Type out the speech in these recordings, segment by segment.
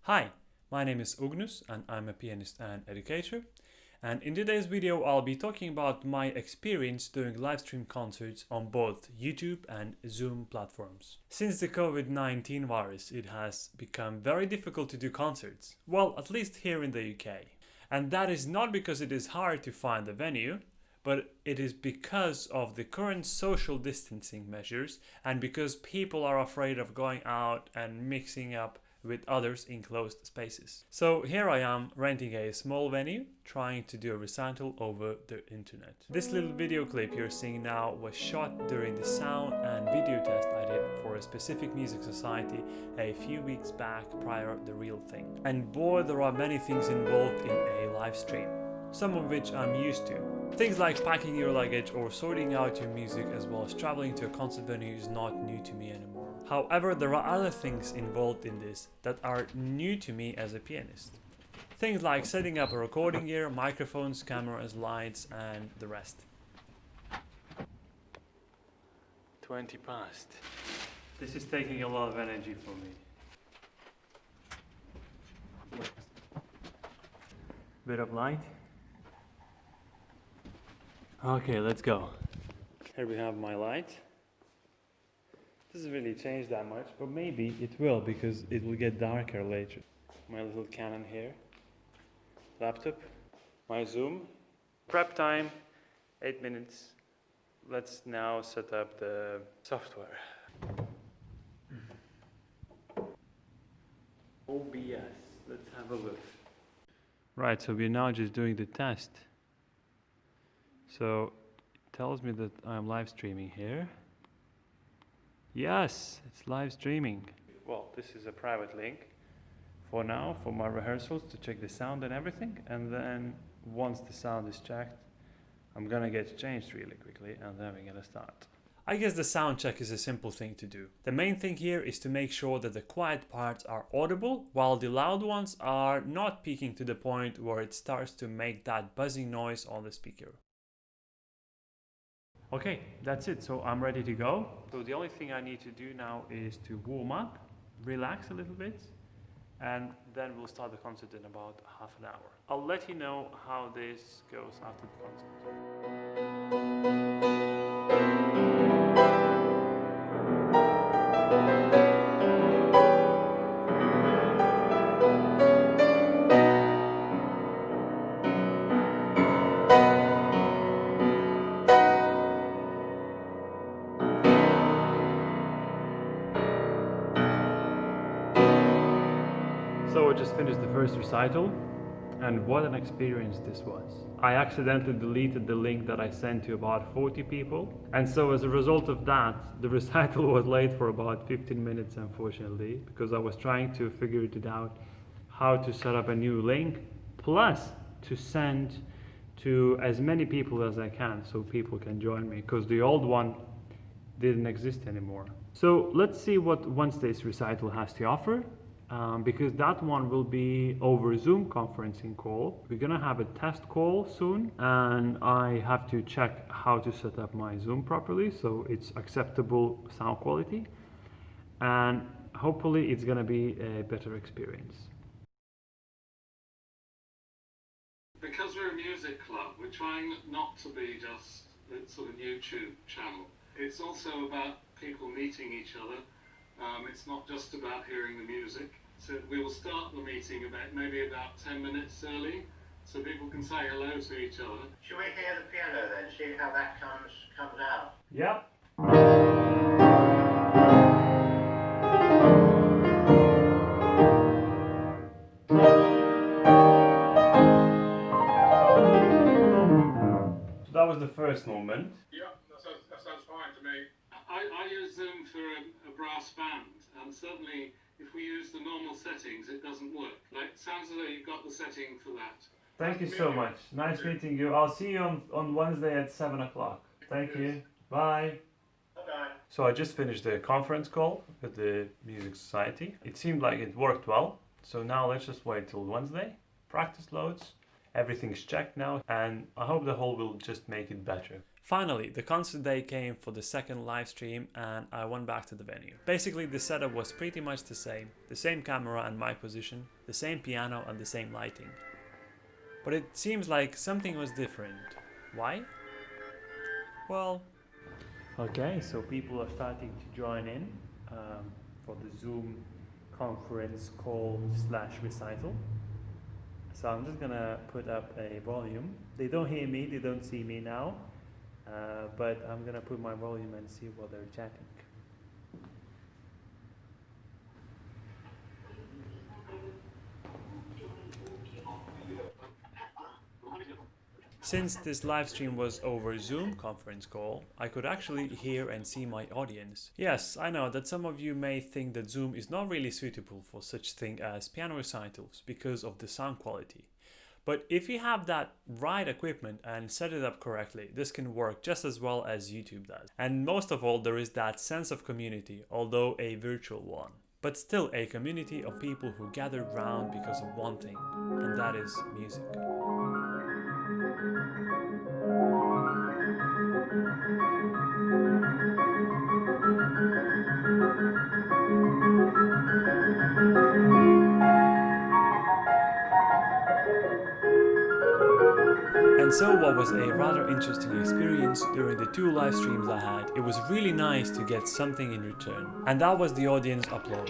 Hi, my name is Ugnius and I'm a pianist and educator. And in today's video I'll be talking about my experience doing live stream concerts on both YouTube and Zoom platforms. Since the COVID-19 virus, it has become very difficult to do concerts. Well, at least here in the UK. And that is not because it is hard to find a venue, but it is because of the current social distancing measures and because people are afraid of going out and mixing up with others in closed spaces. So here I am renting a small venue, trying to do a recital over the internet. This little video clip you're seeing now was shot during the sound and video test I did for a specific music society a few weeks back prior to the real thing. And boy, there are many things involved in a live stream, some of which I'm used to. Things like packing your luggage or sorting out your music as well as traveling to a concert venue is not new to me anymore. However, there are other things involved in this that are new to me as a pianist. Things like setting up a recording gear, microphones, cameras, lights, and the rest. 20 past. This is taking a lot of energy for me. Bit of light. Okay, let's go. Here we have my light. Doesn't really change that much, but maybe it will because it will get darker later. My little Canon here. Laptop. My Zoom. Prep time, 8 minutes. Let's now set up the software. OBS. Let's have a look. Right, so we're now just doing the test. So it tells me that I'm live streaming here. Yes, it's live streaming. Well, this is a private link for now, for my rehearsals to check the sound and everything. And then once the sound is checked, I'm gonna get changed really quickly and then we're gonna start. I guess the sound check is a simple thing to do. The main thing here is to make sure that the quiet parts are audible while the loud ones are not peaking to the point where it starts to make that buzzing noise on the speaker. Okay, that's it. So I'm ready to go. So the only thing I need to do now is to warm up, relax a little bit, and then we'll start the concert in about half an hour. I'll let you know how this goes after the concert. So I just finished the first recital, and what an experience this was. I accidentally deleted the link that I sent to about 40 people, and so as a result of that, the recital was late for about 15 minutes, unfortunately, because I was trying to figure it out how to set up a new link, plus to send to as many people as I can so people can join me, because the old one didn't exist anymore. So let's see what Wednesday's recital has to offer. Because that one will be over Zoom conferencing call. We're gonna have a test call soon, and I have to check how to set up my Zoom properly so it's acceptable sound quality, and hopefully it's gonna be a better experience. Because we're a music club, we're trying not to be just a sort of YouTube channel. It's also about people meeting each other. It's not just about hearing the music. So we will start the meeting maybe about 10 minutes early, so people can say hello to each other. Should we hear the piano then? See how that comes out? Yep. So that was the first movement. Yeah, that sounds fine to me. I use Zoom for a brass band, and certainly if we use the normal settings, it doesn't work. Like, it sounds as though you've got the setting for that. Thank you so much. Nice meeting you. I'll see you on Wednesday at 7 o'clock. Thank you. Bye. Okay. So I just finished the conference call with the Music Society. It seemed like it worked well. So now let's just wait till Wednesday. Practice loads. Everything's checked now, and I hope the whole will just make it better. Finally, the concert day came for the second live stream and I went back to the venue. Basically, the setup was pretty much the same camera and mic position, the same piano and the same lighting. But it seems like something was different. Why? Well, okay, so people are starting to join in for the Zoom conference call / recital. So I'm just gonna put up a volume. They don't hear me, they don't see me now, but I'm gonna put my volume and see what they're chatting. Since this live stream was over Zoom conference call, I could actually hear and see my audience. Yes, I know that some of you may think that Zoom is not really suitable for such thing as piano recitals because of the sound quality. But if you have that right equipment and set it up correctly, this can work just as well as YouTube does. And most of all, there is that sense of community, although a virtual one. But still a community of people who gathered round because of one thing, and that is music. And so what was a rather interesting experience during the 2 live streams I had, it was really nice to get something in return. And that was the audience applause.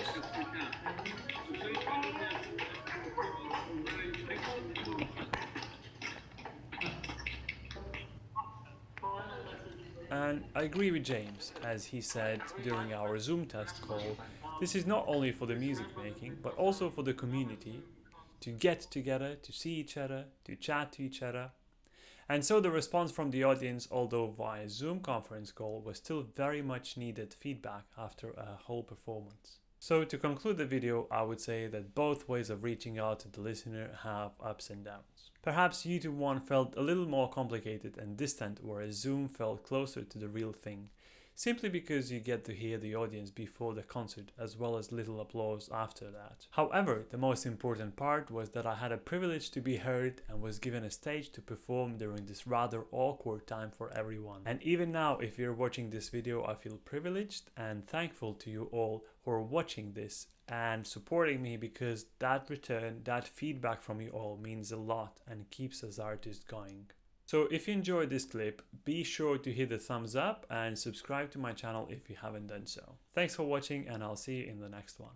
And I agree with James, as he said during our Zoom test call, this is not only for the music making, but also for the community, to get together, to see each other, to chat to each other. And so the response from the audience, although via Zoom conference call, was still very much needed feedback after a whole performance. So to conclude the video, I would say that both ways of reaching out to the listener have ups and downs. Perhaps YouTube one felt a little more complicated and distant, whereas Zoom felt closer to the real thing, simply because you get to hear the audience before the concert as well as little applause after that. However, the most important part was that I had a privilege to be heard and was given a stage to perform during this rather awkward time for everyone. And even now, if you're watching this video, I feel privileged and thankful to you all who are watching this and supporting me, because that return, that feedback from you all means a lot and keeps us artists going. So if you enjoyed this clip, be sure to hit the thumbs up and subscribe to my channel if you haven't done so. Thanks for watching and I'll see you in the next one.